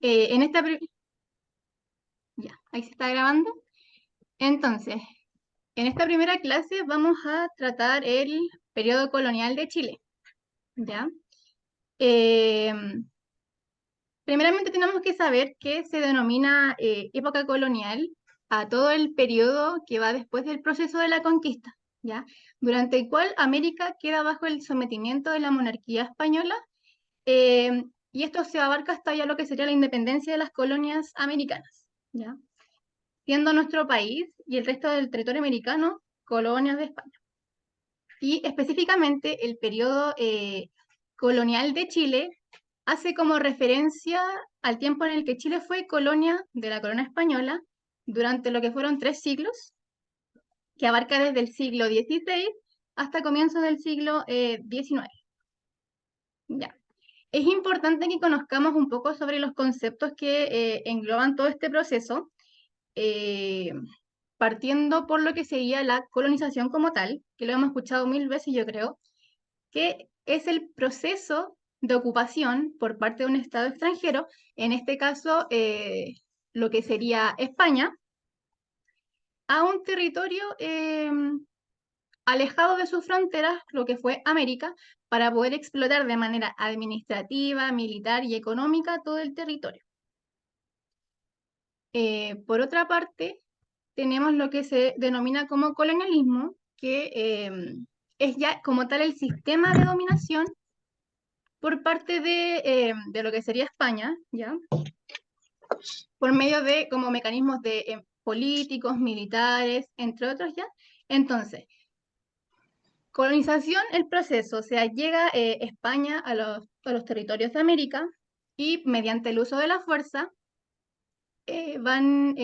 En esta... Ya, ahí se está grabando. Entonces, en esta primera clase vamos a tratar el periodo colonial de Chile, ¿ya? Eh, Primeramente tenemos que saber que se denomina época colonial a todo el periodo que va después del proceso de la conquista, ¿ya? Durante el cual América queda bajo el sometimiento de la monarquía española, y esto se abarca hasta ya lo que sería la independencia de las colonias americanas, ¿ya? Siendo nuestro país y el resto del territorio americano colonias de España. Y específicamente el periodo colonial de Chile hace como referencia al tiempo en el que Chile fue colonia de la corona española durante lo que fueron 3 siglos, que abarca desde el siglo XVI hasta comienzos del siglo XIX. Ya. Es importante que conozcamos un poco sobre los conceptos que engloban todo este proceso, eh, partiendo por lo que sería la colonización como tal, que lo hemos escuchado mil veces yo creo, que es el proceso de ocupación por parte de un Estado extranjero, en este caso lo que sería España, a un territorio alejado de sus fronteras, lo que fue América, para poder explotar de manera administrativa, militar y económica todo el territorio. Por otra parte, tenemos lo que se denomina como colonialismo, que es ya como tal el sistema de dominación por parte de lo que sería España, ¿ya? Por medio de como mecanismos de políticos, militares, entre otros, ¿ya? Entonces, colonización, el proceso, o sea, llega España a los territorios de América y mediante el uso de la fuerza van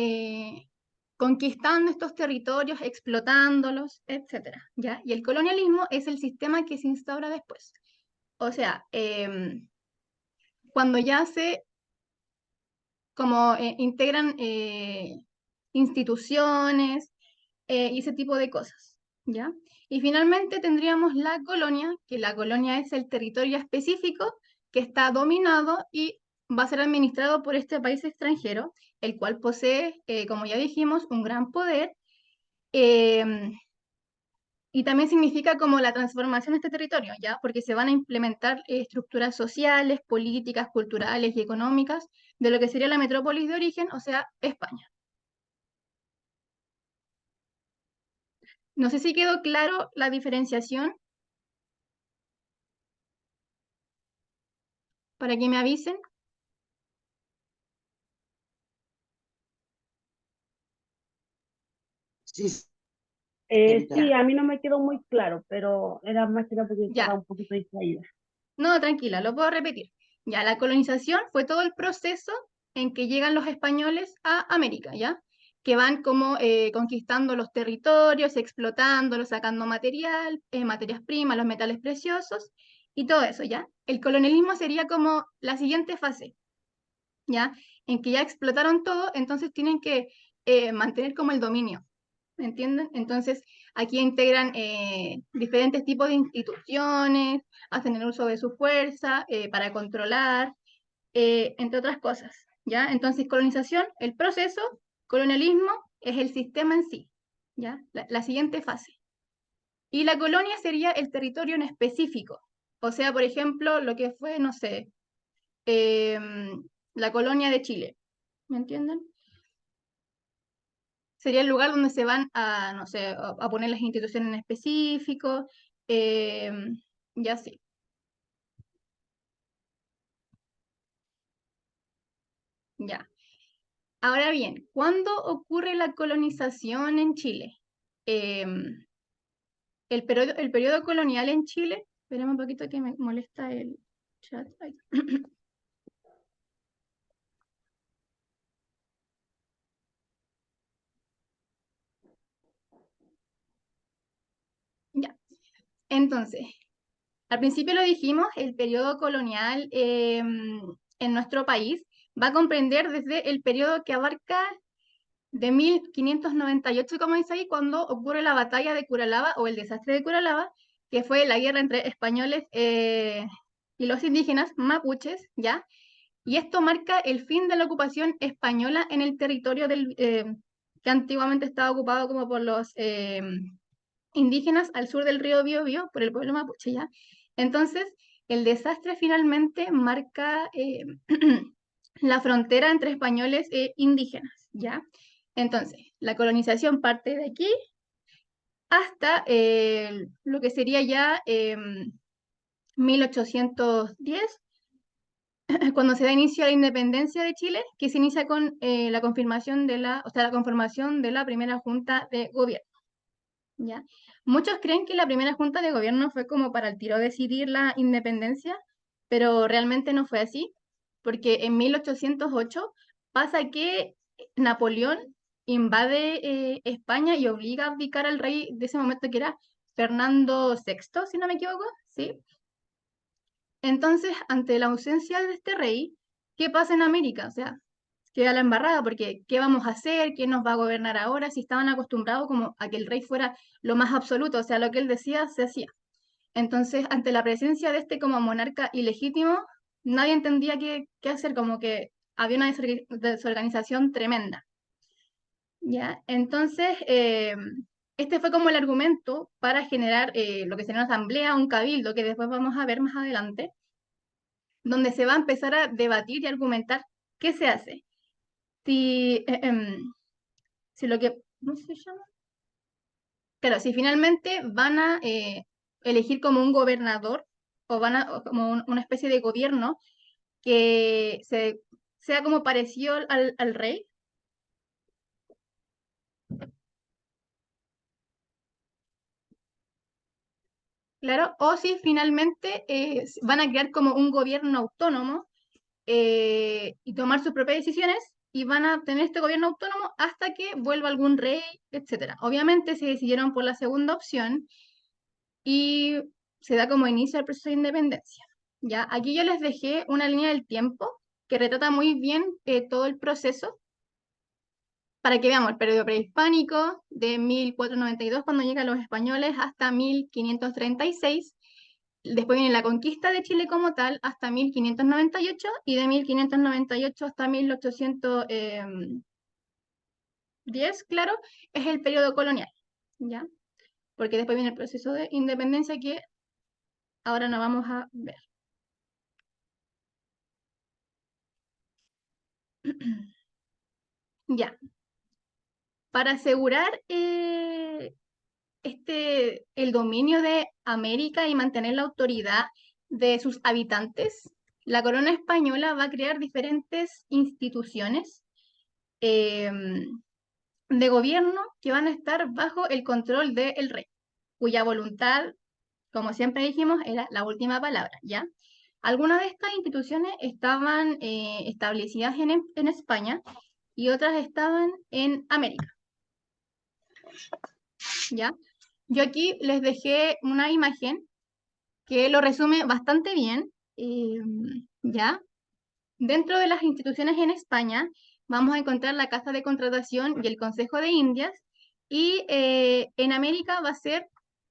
conquistando estos territorios, explotándolos, etcétera, ¿ya? Y el colonialismo es el sistema que se instaura después. O sea, cuando ya se como integran instituciones y ese tipo de cosas, ¿ya? Y finalmente tendríamos la colonia, que la colonia es el territorio específico que está dominado y va a ser administrado por este país extranjero, el cual posee, como ya dijimos, un gran poder. em, y también significa como la transformación de este territorio, ¿ya? Porque se van a implementar estructuras sociales, políticas, culturales y económicas de lo que sería la metrópolis de origen, o sea, España. No sé si quedó claro la diferenciación, para que me avisen. Sí, Ya, sí, a mí no me quedó muy claro, pero era más que nada porque estaba ya. un poquito distraída. No, tranquila, lo puedo repetir. Ya, la colonización fue todo el proceso en que llegan los españoles a América, ¿ya? Que van como conquistando los territorios, explotándolos, sacando material, materias primas, los metales preciosos y todo eso, ¿ya? El colonialismo sería como la siguiente fase, ¿ya? En que ya explotaron todo, entonces tienen que mantener como el dominio, ¿me entienden? Entonces, aquí integran diferentes tipos de instituciones, hacen el uso de su fuerza para controlar, entre otras cosas, ¿ya? Entonces, colonización, el proceso, colonialismo es el sistema en sí, ¿ya? La siguiente fase. Y la colonia sería el territorio en específico, o sea, por ejemplo, lo que fue, no sé, la colonia de Chile, ¿me entienden? Sería el lugar donde se van a, no sé, a poner las instituciones en específico, eh, y así. Ya. Ahora bien, ¿cuándo ocurre la colonización en Chile? El periodo colonial en Chile, esperemos un poquito que me molesta el chat. Ay. Ya. Entonces, al principio lo dijimos, el periodo colonial en nuestro país va a comprender desde el periodo que abarca de 1598, como dice ahí, cuando ocurre la batalla de Curalaba o el desastre de Curalaba, que fue la guerra entre españoles y los indígenas mapuches, ¿ya? Y esto marca el fin de la ocupación española en el territorio que antiguamente estaba ocupado como por los indígenas al sur del río Biobío, por el pueblo mapuche, ¿ya? Entonces, el desastre finalmente marca la frontera entre españoles e indígenas, ¿ya? Entonces, la colonización parte de aquí hasta lo que sería ya 1810, cuando se da inicio a la independencia de Chile, que se inicia con la confirmación o sea, la conformación de la primera junta de gobierno, ¿ya? Muchos creen que la primera junta de gobierno fue como para el tiro decidir la independencia, pero realmente no fue así, porque en 1808 pasa que Napoleón invade España y obliga a abdicar al rey de ese momento, que era Fernando VI, si no me equivoco, ¿sí? Entonces, ante la ausencia de este rey, ¿qué pasa en América? O sea, queda la embarrada, porque ¿qué vamos a hacer? ¿Quién nos va a gobernar ahora? Si estaban acostumbrados como a que el rey fuera lo más absoluto, o sea, lo que él decía se hacía. Entonces, ante la presencia de este como monarca ilegítimo, nadie entendía qué hacer, como que había una desorganización tremenda, ¿ya? Entonces, este fue como el argumento para generar lo que sería una asamblea, un cabildo, que después vamos a ver más adelante, donde se va a empezar a debatir y argumentar qué se hace. Si, si lo que, ¿cómo se llama? Claro, si finalmente van a elegir como un gobernador o como una especie de gobierno que sea como parecido al rey, claro, o si finalmente van a crear como un gobierno autónomo y tomar sus propias decisiones y van a tener este gobierno autónomo hasta que vuelva algún rey, etcétera. Obviamente se decidieron por la segunda opción y se da como inicio al proceso de independencia. ¿Ya? Aquí yo les dejé una línea del tiempo que retrata muy bien todo el proceso para que veamos el periodo prehispánico de 1492 cuando llegan los españoles hasta 1536. Después viene la conquista de Chile como tal hasta 1598 y de 1598 hasta 1810, claro, es el periodo colonial, ¿ya? Porque después viene el proceso de independencia que ahora no vamos a ver. Ya, para asegurar el dominio de América y mantener la autoridad de sus habitantes, la corona española va a crear diferentes instituciones eh, de gobierno que van a estar bajo el control del rey, cuya voluntad, como siempre dijimos, era la última palabra, ¿ya? Algunas de estas instituciones estaban establecidas en España y otras estaban en América, ¿ya? Yo aquí les dejé una imagen que lo resume bastante bien, ¿ya? Dentro de las instituciones en España vamos a encontrar la Casa de Contratación y el Consejo de Indias, y en América va a ser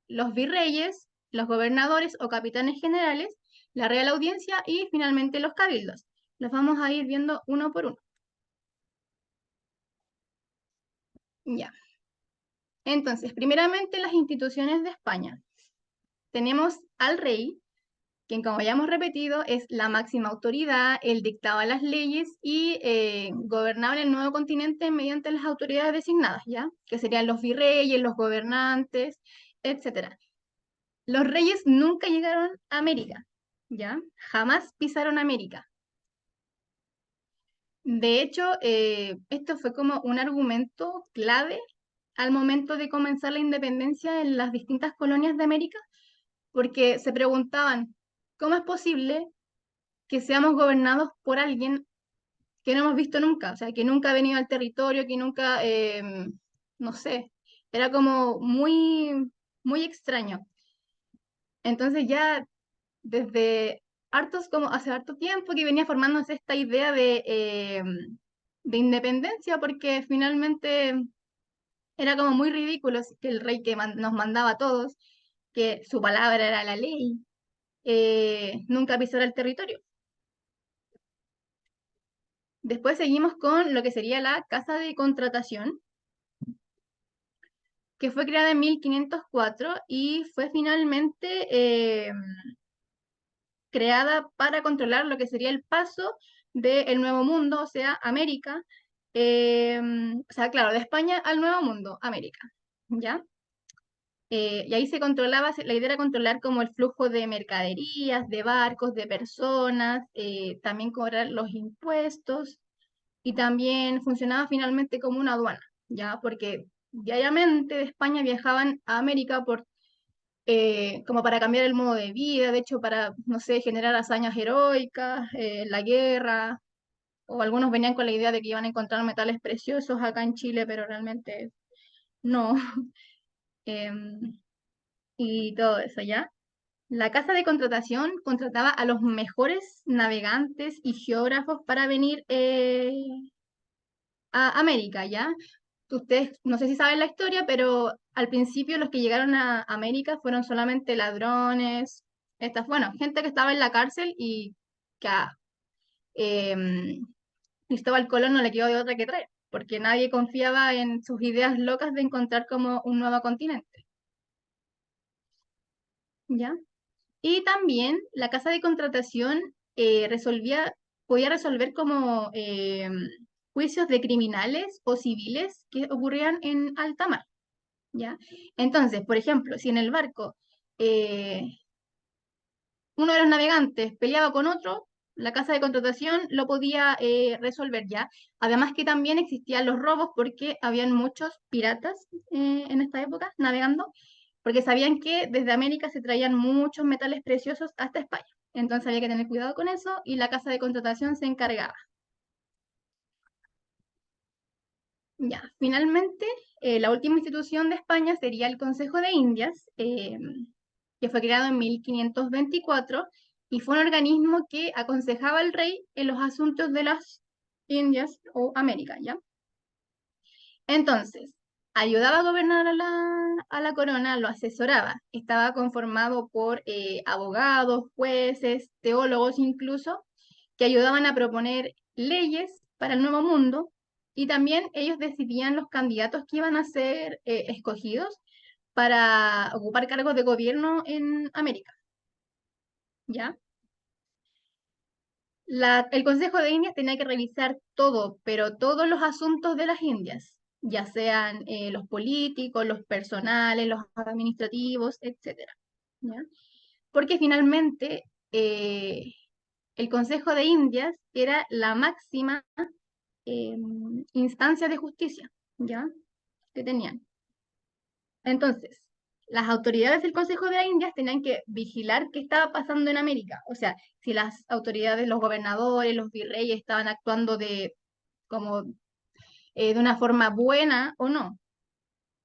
los virreyes, los gobernadores o capitanes generales, la Real Audiencia y finalmente los cabildos. Los vamos a ir viendo uno por uno. Ya. Entonces, primeramente las instituciones de España. Tenemos al rey, quien, como ya hemos repetido, es la máxima autoridad, él dictaba las leyes y gobernaba el nuevo continente mediante las autoridades designadas, ¿ya? Que serían los virreyes, los gobernantes, etcétera. Los reyes nunca llegaron a América, ¿ya? Jamás pisaron América. De hecho, esto fue como un argumento clave al momento de comenzar la independencia en las distintas colonias de América, porque se preguntaban, ¿cómo es posible que seamos gobernados por alguien que no hemos visto nunca? O sea, que nunca ha venido al territorio, que nunca, no sé, era como muy extraño. Entonces ya desde como hace harto tiempo que venía formándose esta idea de independencia, porque finalmente era como muy ridículo que el rey que nos mandaba a todos, que su palabra era la ley, nunca pisara el territorio. Después seguimos con lo que sería la Casa de Contratación, que fue creada en 1504 y fue finalmente creada para controlar lo que sería el paso del Nuevo Mundo, o sea, América, o sea, claro, de España al Nuevo Mundo, América, ¿ya? Y ahí se controlaba, la idea era controlar como el flujo de mercaderías, de barcos, de personas, también cobrar los impuestos y también funcionaba finalmente como una aduana, ¿ya? Porque diariamente de España viajaban a América como para cambiar el modo de vida, de hecho para, no sé, generar hazañas heroicas, la guerra, o algunos venían con la idea de que iban a encontrar metales preciosos acá en Chile, pero realmente no. Em, y todo eso, ¿ya? La casa de contratación contrataba a los mejores navegantes y geógrafos para venir a América, ¿ya? Ustedes, no sé si saben la historia, pero al principio los que llegaron a América fueron solamente ladrones, bueno, gente que estaba en la cárcel y que a Cristóbal Colón no le quedó de otra que traer, porque nadie confiaba en sus ideas locas de encontrar como un nuevo continente, ¿ya? Y también la casa de contratación podía resolver como juicios de criminales o civiles que ocurrían en alta mar, ¿ya? Entonces, por ejemplo, si en el barco eh, uno de los navegantes peleaba con otro, la casa de contratación lo podía resolver ya. Además que también existían los robos porque habían muchos piratas en esta época navegando, porque sabían que desde América se traían muchos metales preciosos hasta España. Entonces había que tener cuidado con eso y la casa de contratación se encargaba. Ya, finalmente, la última institución de España sería el Consejo de Indias, que fue creado en 1524 y fue un organismo que aconsejaba al rey en los asuntos de las Indias o América, ¿ya? Entonces, ayudaba a gobernar a la corona, lo asesoraba. Estaba conformado por abogados, jueces, teólogos incluso, que ayudaban a proponer leyes para el nuevo mundo y también ellos decidían los candidatos que iban a ser escogidos para ocupar cargos de gobierno en América, ¿ya? El Consejo de Indias tenía que revisar todo, pero todos los asuntos de las Indias, ya sean los políticos, los personales, los administrativos, etcétera, ¿ya? Porque finalmente el Consejo de Indias era la máxima instancia de justicia, ¿ya? Que tenían. Entonces, las autoridades del Consejo de las Indias tenían que vigilar qué estaba pasando en América. O sea, si las autoridades, los gobernadores, los virreyes estaban actuando como, de una forma buena o no.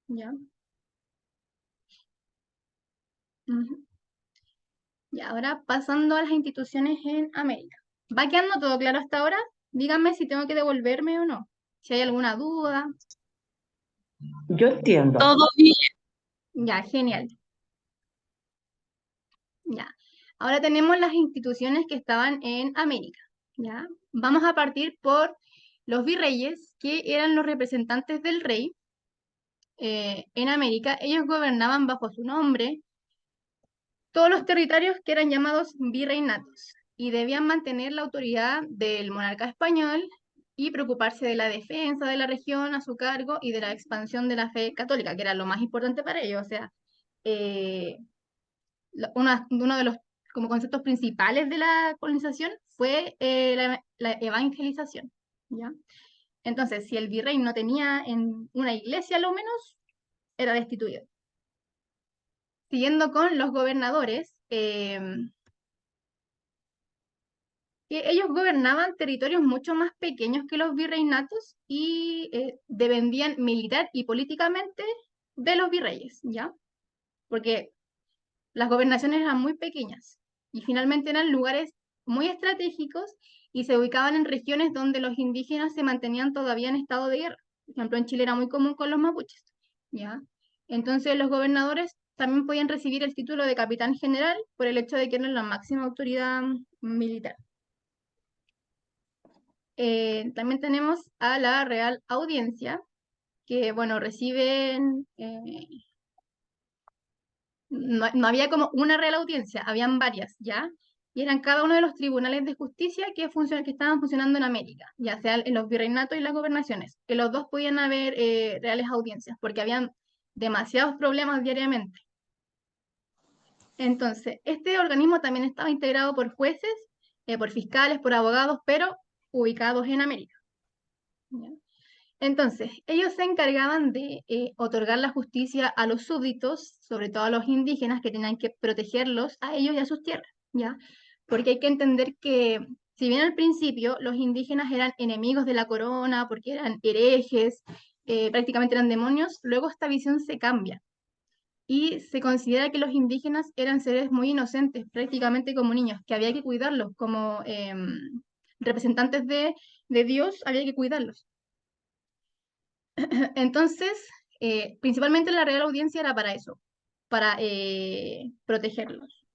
¿Ya? Ujú. Y ahora pasando a las instituciones en América. ¿Va quedando todo claro hasta ahora? Díganme si tengo que devolverme o no. Si hay alguna duda. Yo entiendo. Todo bien. Ya, genial. Ya. Ahora tenemos las instituciones que estaban en América. ¿Ya? Vamos a partir por los virreyes, que eran los representantes del rey en América. Ellos gobernaban bajo su nombre todos los territorios que eran llamados virreinatos y debían mantener la autoridad del monarca español y preocuparse de la defensa de la región a su cargo y de la expansión de la fe católica, que era lo más importante para ellos. O sea, eh, uno de los como conceptos principales de la colonización fue la evangelización, ¿ya? Entonces, si el virrey no tenía en una iglesia, a lo menos, era destituido. Siguiendo con los gobernadores, que ellos gobernaban territorios mucho más pequeños que los virreinatos y dependían militar y políticamente de los virreyes, ¿ya? Porque las gobernaciones eran muy pequeñas y finalmente eran lugares muy estratégicos y se ubicaban en regiones donde los indígenas se mantenían todavía en estado de guerra. Por ejemplo, en Chile era muy común con los mapuches, ¿ya? Entonces los gobernadores también podían recibir el título de capitán general por el hecho de que eran la máxima autoridad militar. También tenemos a la Real Audiencia, que, bueno, reciben, no había como una Real Audiencia, habían varias, ¿ya? Y eran cada uno de los tribunales de justicia que estaban funcionando en América, ya sea en los virreinatos y las gobernaciones, que los dos podían haber reales audiencias, porque habían demasiados problemas diariamente. Entonces, este organismo también estaba integrado por jueces, por fiscales, por abogados, pero ubicados en América. ¿Ya? Entonces, ellos se encargaban de otorgar la justicia a los súbditos, sobre todo a los indígenas, que tenían que protegerlos a ellos y a sus tierras, ¿ya? Porque hay que entender que, si bien al principio los indígenas eran enemigos de la corona, porque eran herejes, prácticamente eran demonios, luego esta visión se cambia y se considera que los indígenas eran seres muy inocentes, prácticamente como niños, que había que cuidarlos, como representantes de Dios, había que cuidarlos. Entonces, principalmente la Real Audiencia era para eso, para protegerlos,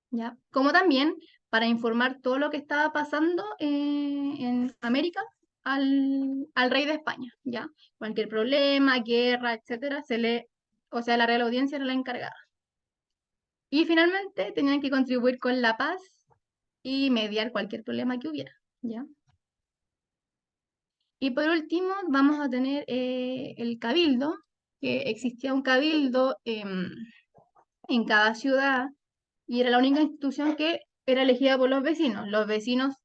¿ya? Como también para informar todo lo que estaba pasando en América al rey de España, ¿ya? Cualquier problema, guerra, etcétera, o sea, la Real Audiencia era la encargada. Y finalmente tenían que contribuir con la paz y mediar cualquier problema que hubiera, ¿ya? Y por último, vamos a tener el cabildo, que existía un cabildo en cada ciudad y era la única institución que era elegida por los vecinos. Los vecinos,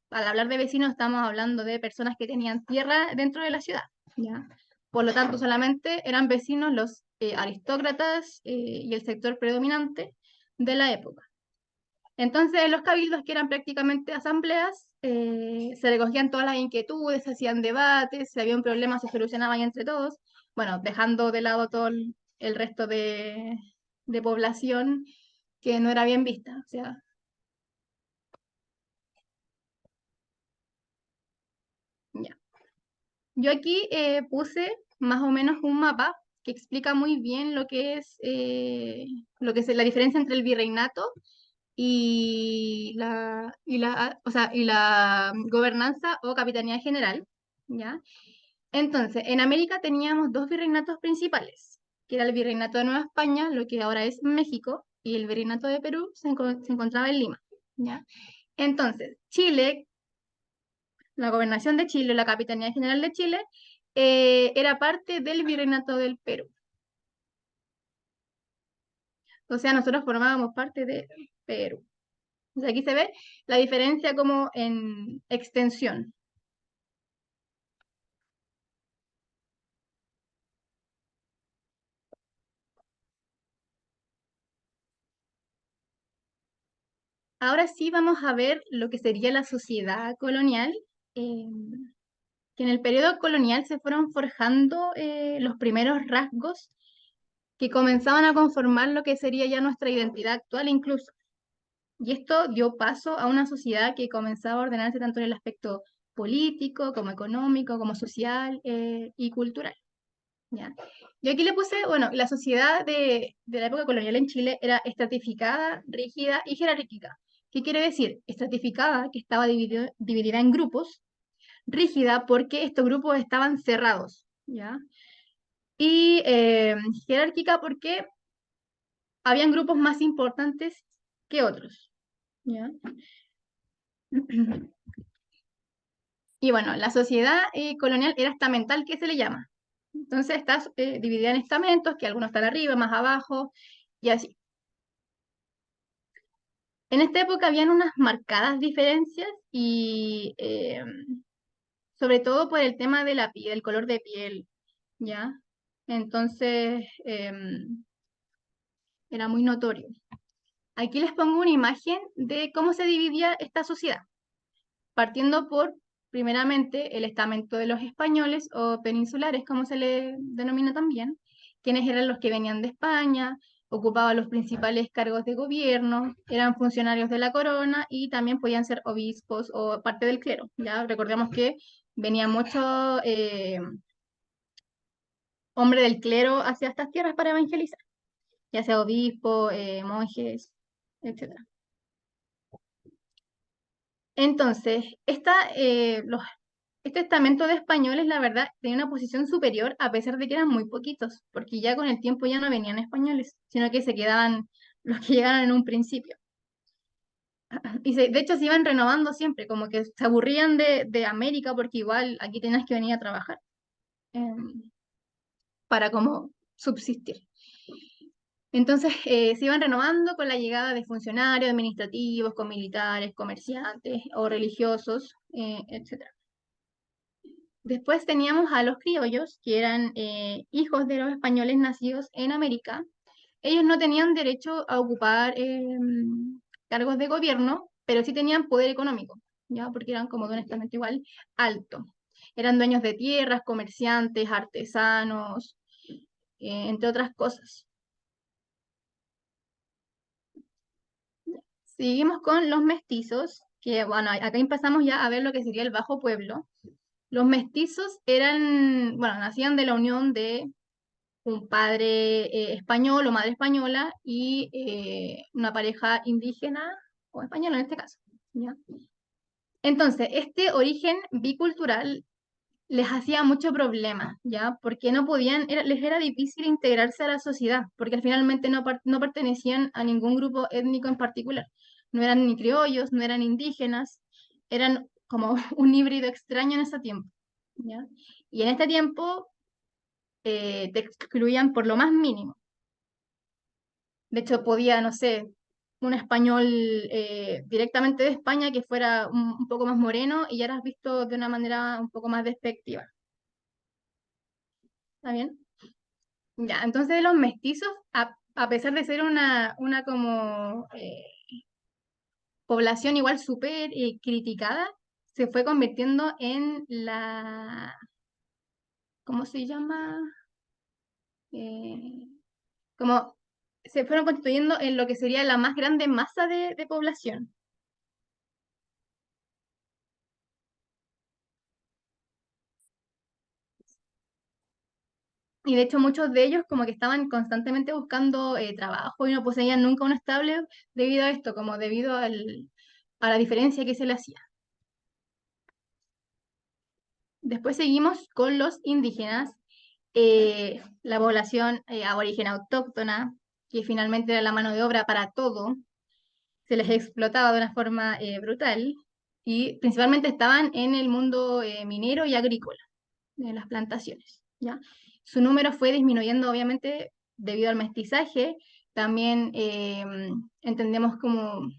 al hablar de vecinos, estamos hablando de personas que tenían tierra dentro de la ciudad, ¿ya? Por lo tanto, solamente eran vecinos los aristócratas y el sector predominante de la época. Entonces, los cabildos, que eran prácticamente asambleas, se recogían todas las inquietudes, se hacían debates, si había un problema se solucionaban entre todos, bueno, dejando de lado todo el resto de población que no era bien vista. O sea, ya. Yo aquí puse más o menos un mapa que explica muy bien lo que es la diferencia entre el virreinato y la gobernanza o capitanía general, ¿ya? Entonces, en América teníamos dos virreinatos principales, que era el virreinato de Nueva España, lo que ahora es México, y el virreinato de Perú se encontraba en Lima, ¿ya? Entonces, Chile, la gobernación de Chile, la capitanía general de Chile, era parte del virreinato del Perú. O sea, nosotros formábamos parte de Perú. O sea, aquí se ve la diferencia como en extensión. Ahora sí vamos a ver lo que sería la sociedad colonial, eh, que en el periodo colonial se fueron forjando los primeros rasgos que comenzaban a conformar lo que sería ya nuestra identidad actual incluso. Y esto dio paso a una sociedad que comenzaba a ordenarse tanto en el aspecto político, como económico, como social y cultural. ¿Ya? Yo aquí le puse, bueno, la sociedad de la época colonial en Chile era estratificada, rígida y jerárquica. ¿Qué quiere decir? Estratificada, que estaba dividida en grupos, rígida porque estos grupos estaban cerrados, ¿ya? Y jerárquica porque habían grupos más importantes que otros, ¿ya? Y bueno, la sociedad colonial era estamental, que se le llama. Entonces está dividida en estamentos, que algunos están arriba, más abajo, y así. En esta época habían unas marcadas diferencias y sobre todo por el tema de la piel, el color de piel, ¿ya? Entonces era muy notorio. Aquí les pongo una imagen de cómo se dividía esta sociedad, partiendo por, primeramente, el estamento de los españoles o peninsulares, como se le denomina también, quienes eran los que venían de España, ocupaban los principales cargos de gobierno, eran funcionarios de la corona y también podían ser obispos o parte del clero. Ya recordemos que venía mucho hombre del clero hacia estas tierras para evangelizar, ya sea obispo, monjes, etc. Entonces, este estamento de españoles, la verdad, tenía una posición superior a pesar de que eran muy poquitos, porque ya con el tiempo ya no venían españoles, sino que se quedaban los que llegaron en un principio. De hecho, se iban renovando siempre, como que se aburrían de América porque igual aquí tenías que venir a trabajar para como subsistir. Entonces, se iban renovando con la llegada de funcionarios administrativos, con militares, comerciantes o religiosos, etc. Después teníamos a los criollos, que eran hijos de los españoles nacidos en América. Ellos no tenían derecho a ocupar cargos de gobierno, pero sí tenían poder económico, ¿ya? Porque eran como de un estamento igual alto. Eran dueños de tierras, comerciantes, artesanos, entre otras cosas. Seguimos con los mestizos, que bueno, acá empezamos ya a ver lo que sería el Bajo Pueblo. Los mestizos eran, bueno, nacían de la unión de un padre español o madre española y una pareja indígena o española en este caso, ¿ya? Entonces, este origen bicultural les hacía mucho problema, ¿ya? Porque no podían, les era difícil integrarse a la sociedad, porque finalmente no pertenecían a ningún grupo étnico en particular. No eran ni criollos, no eran indígenas, eran como un híbrido extraño en ese tiempo, ¿ya? Y en este tiempo te excluían por lo más mínimo. De hecho, podía, no sé, un español directamente de España que fuera un poco más moreno y ya eras visto de una manera un poco más despectiva. ¿Está bien? Ya, entonces los mestizos, a pesar de ser una como población igual súper criticada, se fue convirtiendo en ¿cómo se llama? Eh, como se fueron constituyendo en lo que sería la más grande masa de población. Y de hecho muchos de ellos como que estaban constantemente buscando trabajo y no poseían nunca un estable debido a esto, como debido a la diferencia que se le hacía. Después seguimos con los indígenas, la población aborigen autóctona, que finalmente era la mano de obra para todo, se les explotaba de una forma brutal y principalmente estaban en el mundo minero y agrícola, de las plantaciones, ¿ya? Su número fue disminuyendo obviamente debido al mestizaje, también entendemos como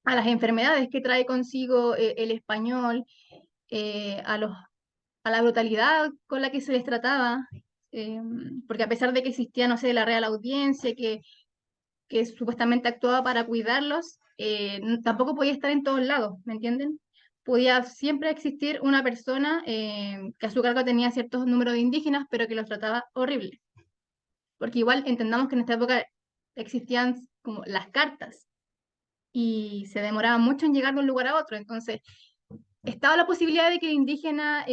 a las enfermedades que trae consigo el español, a a la brutalidad con la que se les trataba, eh, porque a pesar de que existía, no sé, la Real Audiencia, que supuestamente actuaba para cuidarlos, tampoco podía estar en todos lados, ¿me entienden? Podía siempre existir una persona que a su cargo tenía ciertos números de indígenas, pero que los trataba horrible. Porque igual entendamos que en esta época existían como las cartas y se demoraba mucho en llegar de un lugar a otro. Entonces, estaba la posibilidad de que el indígena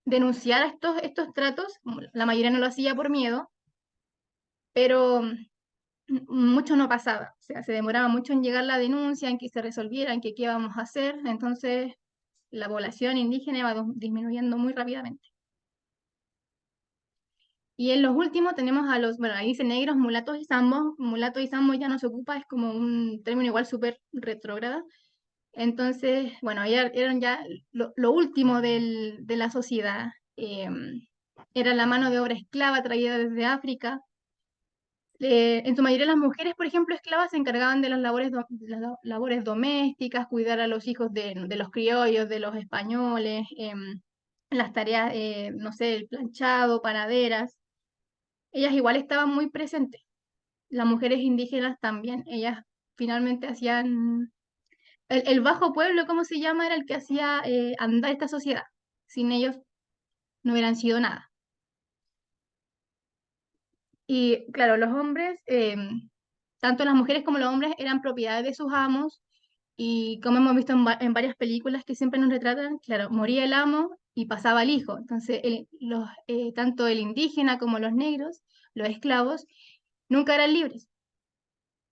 denunciara estos tratos. La mayoría no lo hacía por miedo, pero mucho no pasaba, o sea, se demoraba mucho en llegar la denuncia, en que se resolviera, en que qué íbamos a hacer, entonces la población indígena iba disminuyendo muy rápidamente. Y en los últimos tenemos a los, bueno, ahí dice negros, mulatos y zambos ya no se ocupa, es como un término igual súper retrógrada. Entonces, bueno, eran ya lo último de la sociedad. Era la mano de obra esclava traída desde África. En su mayoría las mujeres, por ejemplo, esclavas se encargaban de las labores domésticas, cuidar a los hijos de los criollos, de los españoles, las tareas, no sé, el planchado, panaderas. Ellas igual estaban muy presentes. Las mujeres indígenas también, ellas finalmente hacían... El bajo pueblo, ¿cómo se llama? Era el que hacía andar esta sociedad. Sin ellos no hubieran sido nada. Y claro, los hombres, tanto las mujeres como los hombres eran propiedades de sus amos y como hemos visto en varias películas que siempre nos retratan, claro, moría el amo y pasaba al hijo. Entonces, tanto el indígena como los negros, los esclavos, nunca eran libres.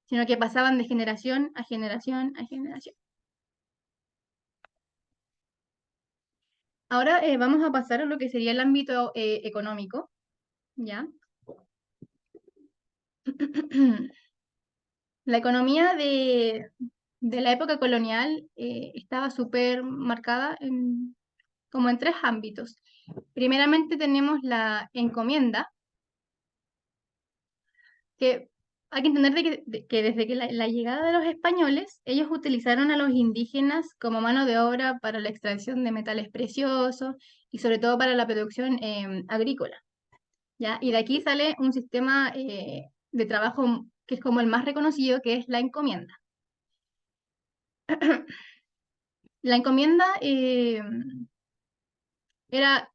sino que pasaban de generación a generación a generación. Ahora vamos a pasar a lo que sería el ámbito económico, ¿ya? La economía de la época colonial estaba súper marcada como en tres ámbitos. Primeramente tenemos la encomienda, que hay que entender que desde que la llegada de los españoles, ellos utilizaron a los indígenas como mano de obra para la extracción de metales preciosos y sobre todo para la producción agrícola, ¿ya? Y de aquí sale un sistema de trabajo que es como el más reconocido, que es la encomienda. La encomienda era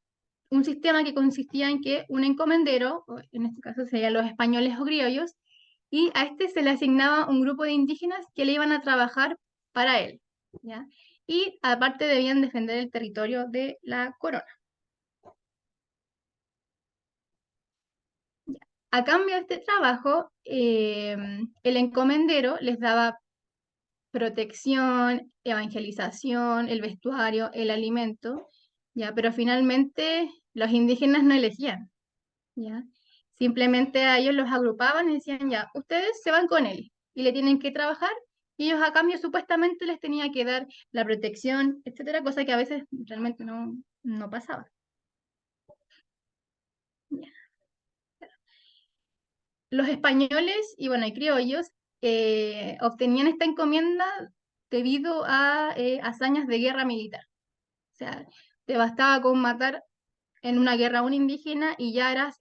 un sistema que consistía en que un encomendero, o en este caso serían los españoles o criollos, y a este se le asignaba un grupo de indígenas que le iban a trabajar para él, ¿ya? Y aparte debían defender el territorio de la corona. A cambio de este trabajo, el encomendero les daba protección, evangelización, el vestuario, el alimento, ¿ya? Pero finalmente los indígenas no elegían, ¿ya? Simplemente a ellos los agrupaban y decían, ya, ustedes se van con él y le tienen que trabajar y ellos a cambio supuestamente les tenía que dar la protección, etcétera, cosa que a veces realmente no pasaba. Ya. Los españoles y bueno, y criollos obtenían esta encomienda debido a hazañas de guerra militar. O sea, te bastaba con matar en una guerra a un indígena y ya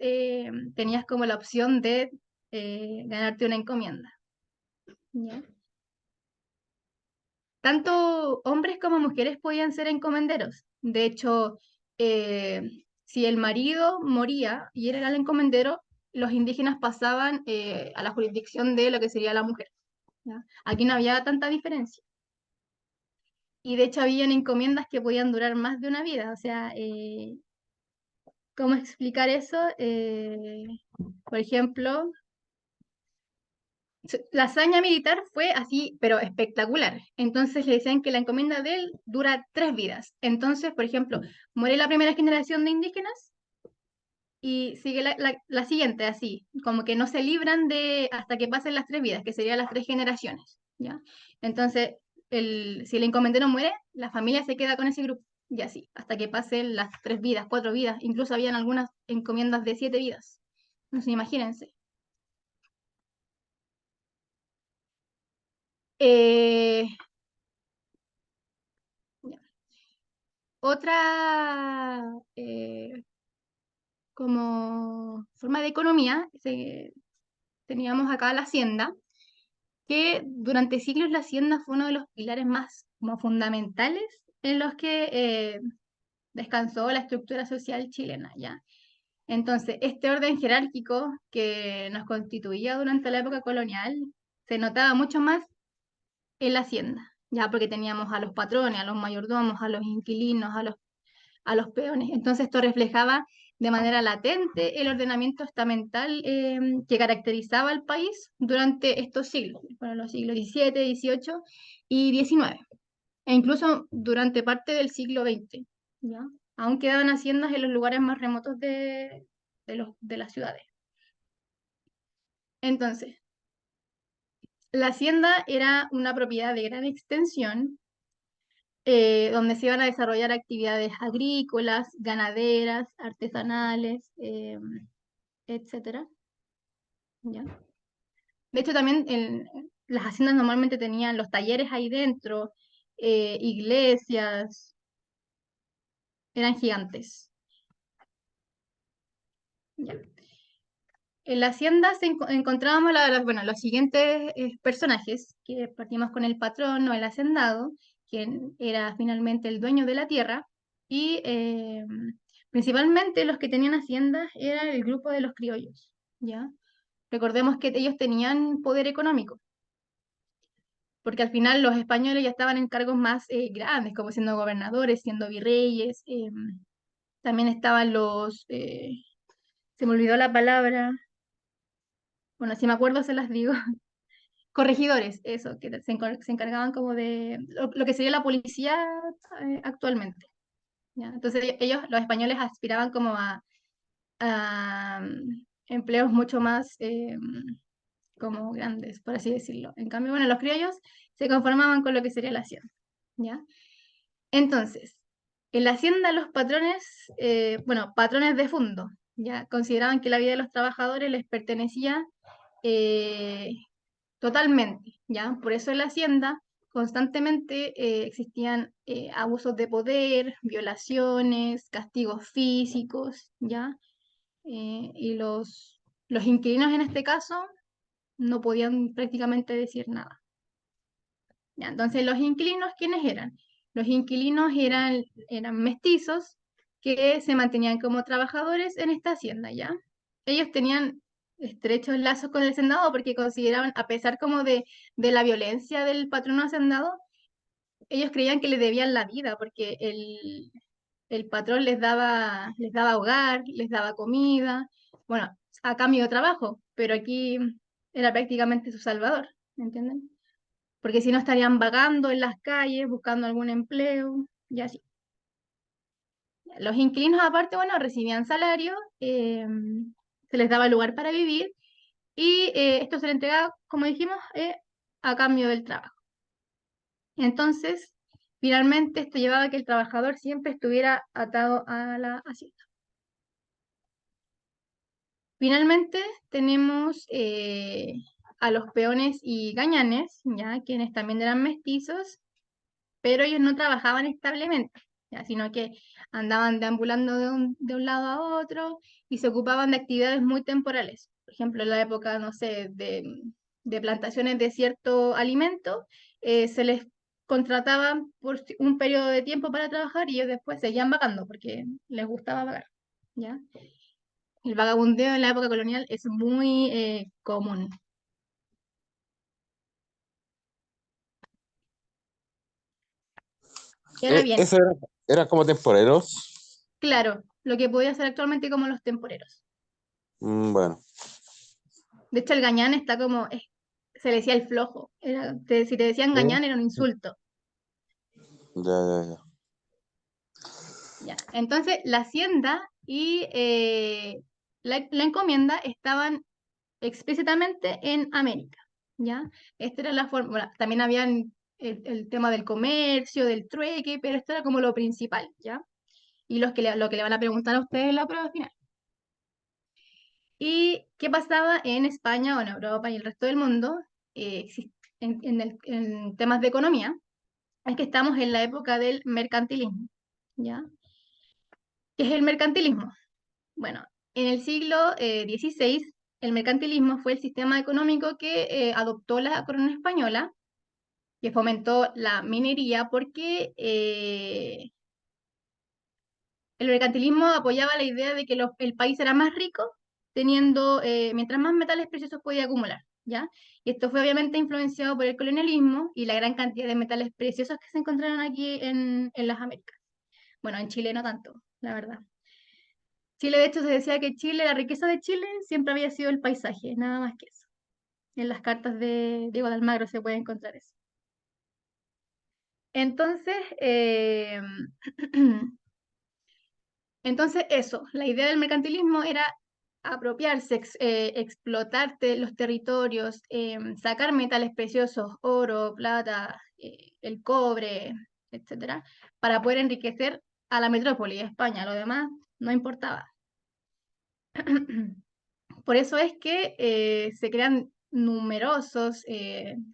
tenías como la opción de ganarte una encomienda. ¿Ya? Tanto hombres como mujeres podían ser encomenderos. De hecho, si el marido moría y era el encomendero, los indígenas pasaban a la jurisdicción de lo que sería la mujer. ¿Ya? Aquí no había tanta diferencia. Y de hecho habían encomiendas que podían durar más de una vida. O sea, ¿cómo explicar eso? Por ejemplo, la hazaña militar fue así, pero espectacular. Entonces le decían que la encomienda de él dura 3 vidas. Entonces, por ejemplo, muere la primera generación de indígenas y sigue la siguiente, así, como que no se libran de hasta que pasen las 3 vidas, que serían las 3 generaciones, ¿ya? Entonces, si el encomendero muere, la familia se queda con ese grupo, y así, hasta que pasen las 3 vidas, 4 vidas, incluso habían algunas encomiendas de 7 vidas. Entonces, imagínense. Eh, ya. Otra como forma de economía, teníamos acá la hacienda, que durante siglos la hacienda fue uno de los pilares más como fundamentales en los que descansó la estructura social chilena, ¿ya? Entonces, este orden jerárquico que nos constituía durante la época colonial se notaba mucho más en la hacienda, ya porque teníamos a los patrones, a los mayordomos, a los inquilinos, a los peones. Entonces esto reflejaba de manera latente el ordenamiento estamental que caracterizaba al país durante estos siglos, bueno, los siglos XVII, XVIII y XIX, e incluso durante parte del siglo XX, ¿ya? Aún quedaban haciendas en los lugares más remotos de las ciudades. Entonces, la hacienda era una propiedad de gran extensión donde se iban a desarrollar actividades agrícolas, ganaderas, artesanales, etcétera, ¿ya? De hecho, también las haciendas normalmente tenían los talleres ahí dentro, iglesias, eran gigantes. ¿Ya? En la hacienda encontrábamos bueno, los siguientes personajes, que partimos con el patrón o el hacendado, quien era finalmente el dueño de la tierra, y principalmente los que tenían haciendas era el grupo de los criollos, ¿ya? Recordemos que ellos tenían poder económico, porque al final los españoles ya estaban en cargos más grandes, como siendo gobernadores, siendo virreyes, también estaban se me olvidó la palabra, bueno, si me acuerdo se las digo, corregidores, eso, que se encargaban como de lo que sería la policía actualmente. ¿Ya? Entonces ellos, los españoles, aspiraban como a empleos mucho más como grandes, por así decirlo. En cambio, bueno, los criollos se conformaban con lo que sería la hacienda. ¿Ya? Entonces, en la hacienda los patrones, bueno, patrones de fondo, ya consideraban que la vida de los trabajadores les pertenecía eh, totalmente, ¿ya? Por eso en la hacienda constantemente existían abusos de poder, violaciones, castigos físicos, ¿ya? Y los inquilinos en este caso no podían prácticamente decir nada. ¿Ya? Entonces, ¿los inquilinos quiénes eran? Los inquilinos eran mestizos que se mantenían como trabajadores en esta hacienda, ¿ya? Ellos tenían estrechos lazos con el hacendado porque consideraban, a pesar como de la violencia del patrono hacendado, ellos creían que le debían la vida porque el patrón les daba hogar, les daba comida, bueno, a cambio de trabajo, pero aquí era prácticamente su salvador, ¿me entienden? Porque si no estarían vagando en las calles buscando algún empleo y así. Los inquilinos aparte, bueno, recibían salario, se les daba lugar para vivir y esto se les entregaba, como dijimos, a cambio del trabajo. Entonces, finalmente esto llevaba a que el trabajador siempre estuviera atado a la hacienda. Finalmente tenemos a los peones y gañanes, ya quienes también eran mestizos, pero ellos no trabajaban establemente, ya, sino que andaban deambulando de un lado a otro y se ocupaban de actividades muy temporales. Por ejemplo, en la época, no sé, de plantaciones de cierto alimento, se les contrataba por un periodo de tiempo para trabajar y ellos después seguían vagando porque les gustaba vagar, ¿ya? El vagabundeo en la época colonial es muy común. Y ahora bien, Eso era como temporeros. claro, lo que podía hacer actualmente como los temporeros. Bueno, De hecho, el gañán está como, se le decía el flojo. Si te decían sí, gañán era un insulto. ya, ya, ya. ¿Ya? Entonces, la hacienda y la encomienda estaban explícitamente en América. ¿Ya? Esta era la forma. Bueno, también habían el tema del comercio, del trueque, pero esto era como lo principal, ¿ya? Y lo que le van a preguntar a ustedes en la prueba final. ¿Y qué pasaba en España o en Europa y el resto del mundo en temas de economía? Es que estamos en la época del mercantilismo, ¿ya? ¿Qué es el mercantilismo? Bueno, en el siglo XVI, el mercantilismo fue el sistema económico que adoptó la corona española, que fomentó la minería porque el mercantilismo apoyaba la idea de que el país era más rico teniendo, mientras más metales preciosos podía acumular, ¿ya? Y esto fue obviamente influenciado por el colonialismo y la gran cantidad de metales preciosos que se encontraron aquí en las Américas. Bueno, en Chile no tanto, la verdad. Chile, de hecho, se decía que Chile, la riqueza de Chile siempre había sido el paisaje, nada más que eso. En las cartas de Diego de Almagro se puede encontrar eso. Entonces, entonces eso, la idea del mercantilismo era apropiarse, explotarte los territorios, sacar metales preciosos, oro, plata, el cobre, etcétera, para poder enriquecer a la metrópoli, a España. Lo demás no importaba. Por eso es que se crean numerosos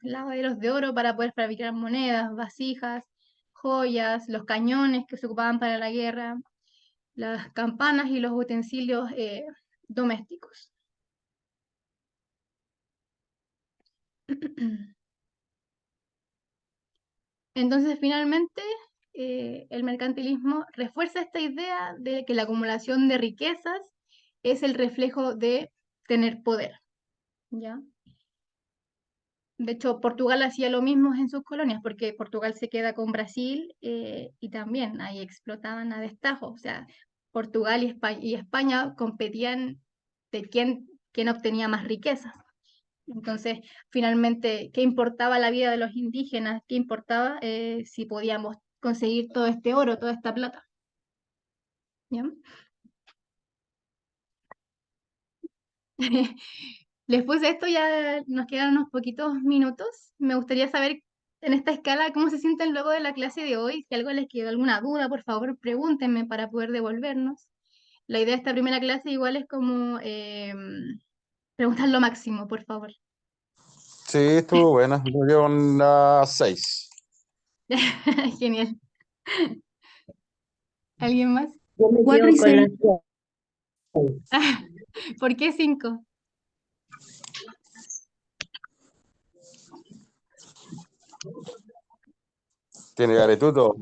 lavaderos de oro para poder fabricar monedas, vasijas, joyas, los cañones que se ocupaban para la guerra, las campanas y los utensilios domésticos. Entonces, finalmente, el mercantilismo refuerza esta idea de que la acumulación de riquezas es el reflejo de tener poder, ¿ya? De hecho, Portugal hacía lo mismo en sus colonias, porque Portugal se queda con Brasil y también ahí explotaban a destajo. O sea, Portugal y España competían de quién obtenía más riquezas. Entonces, finalmente, ¿qué importaba la vida de los indígenas? ¿Qué importaba si podíamos conseguir todo este oro, toda esta plata? ¿Ya? Después de esto ya nos quedan unos poquitos minutos. Me gustaría saber en esta escala cómo se sienten luego de la clase de hoy. Si algo les quedó alguna duda, por favor, pregúntenme para poder devolvernos. La idea de esta primera clase igual es como preguntar lo máximo, por favor. Sí, estuvo buena. Yo llevo una 6. Genial. ¿Alguien más? Yo me 4 quedo y con 6. las 6. ¿Por qué 5? Tiene garetuto.